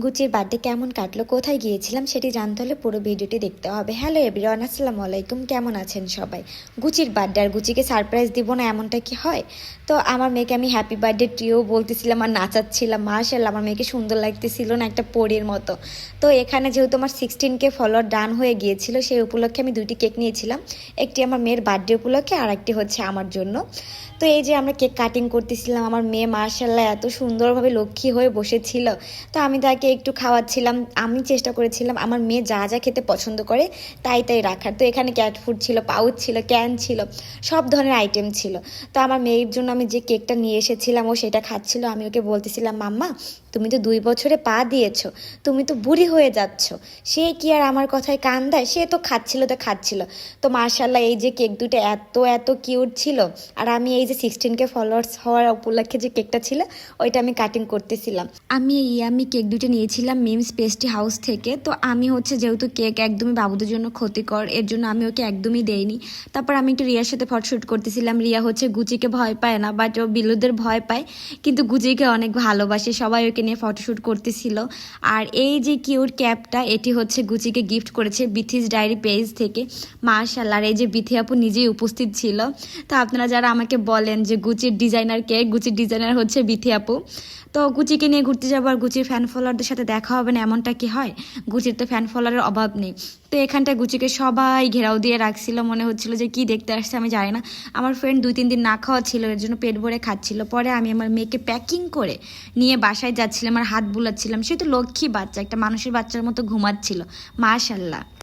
গুচির birthday কেমন কাটলো, কোথায় গিয়েছিলাম সেটি জানতে হলে পুরো ভিডিওটি দেখতে হবে। হ্যালো এভরিওয়ান, আসসালামু আলাইকুম। কেমন আছেন সবাই? গুচির বার্থডে আর গুচিকে সারপ্রাইজ দিব না এমনটা কি হয়? তো আমার মেয়েকে আমি হ্যাপি বার্থডে ট্রিও বলতেছিলাম আর নাচাচ্ছিলাম। মাশাআল্লাহ আমার মেয়েকে সুন্দর লাগতেছিল না, একটা পরীর মতো। তো এখানে যেহেতু আমার 16K ফলোয়ার ডান হয়ে গিয়েছিল, সেই উপলক্ষে আমি দুইটি কেক নিয়েছিলাম। একটি আমার মেয়ের বার্থডে উপলক্ষে আর একটি হচ্ছে আমার জন্য। তো এই যে আমরা কেক কাটিং করতেছিলাম, আমার মেয়ে মাশাআল্লাহ এত সুন্দরভাবে লক্ষ্মী হয়ে বসেছিল। তো আমি তাকে একটু খাওয়াচ্ছিলাম। আমি চেষ্টা করেছিলাম আমার মেয়ে যা যা খেতে পছন্দ করে তাই তাই রাখার। তো এখানে ক্যাট ফুড ছিল, পাউচ ছিল, ক্যান ছিল, সব ধরনের আইটেম ছিল। তো আমার মেয়ের জন্য আমি যে কেকটা নিয়ে এসেছিলাম ও সেটা খাচ্ছিল। আমি ওকে বলতেছিলাম, মাম্মা তুমি তো 2 বছরে পা দিয়েছো, তুমি তো বুড়ি হয়ে যাচ্ছ। সে কি আর আমার কথায় কান দেয়? সে তো খাচ্ছিল। তো মার্শাল্লাহ এই যে কেক দুটো এত এত কিউট ছিল। আর আমি এই যে 16K ফলোয়ার্স হওয়ার উপলক্ষে যে কেকটা ছিল ওইটা আমি কাটিং করতেছিলাম। আমি কেক দুটো নিয়েছিলাম মিমস পেস্ট্রি হাউস থেকে। তো আমি হচ্ছে যেহেতু কেক একদমই বাবুদের জন্য ক্ষতিকর, এর জন্য আমি ওকে একদমই দেইনি। তারপর আমি একটু রিয়ার সাথে ফটোশ্যুট করতেছিলাম। রিয়া হচ্ছে গুচিকে ভয় পায় না, বাট ও বিলুদের ভয় পায়, কিন্তু গুচিকে অনেক ভালোবাসে। সবাই ওকে নিয়ে ফটোশ্যুট করতেছিল। আর এই যে কিউট ক্যাপটা, এটি হচ্ছে গুচিকে গিফট করেছে বিথিস ডায়েরি পেজ থেকে। মাশাআল্লাহ, আর এই যে বিথি আপু নিজেই উপস্থিত ছিল। তো আপনারা যারা আমাকে বলেন যে গুচির ডিজাইনার কে, গুচির ডিজাইনার হচ্ছে বিথি আপু। তো গুচিকে নিয়ে ঘুরতে যাবো আর গুচির ফ্যান ফলোয়ারদের সাথে দেখা হবে না এমনটা কি হয়? গুচির তো ফ্যান ফলোয়ারের অভাব নেই। তো এখানটায় গুচিকে সবাই ঘেরাও দিয়ে রাখছিল, মনে হচ্ছিল যে কি দেখতে আসছে আমি জানি না। আমার ফ্রেন্ড 2-3 দিন না খাওয়া ছিল, এর জন্য পেট ভরে খাচ্ছিল। পরে আমি আমার মেয়েকে প্যাকিং করে নিয়ে বাসায় যাচ্ছিলাম আর হাত বুলাচ্ছিলাম। সে তো লক্ষ্মী বাচ্চা, একটা মানুষের বাচ্চার মতো ঘুমাচ্ছিল। মাশাল্লাহ।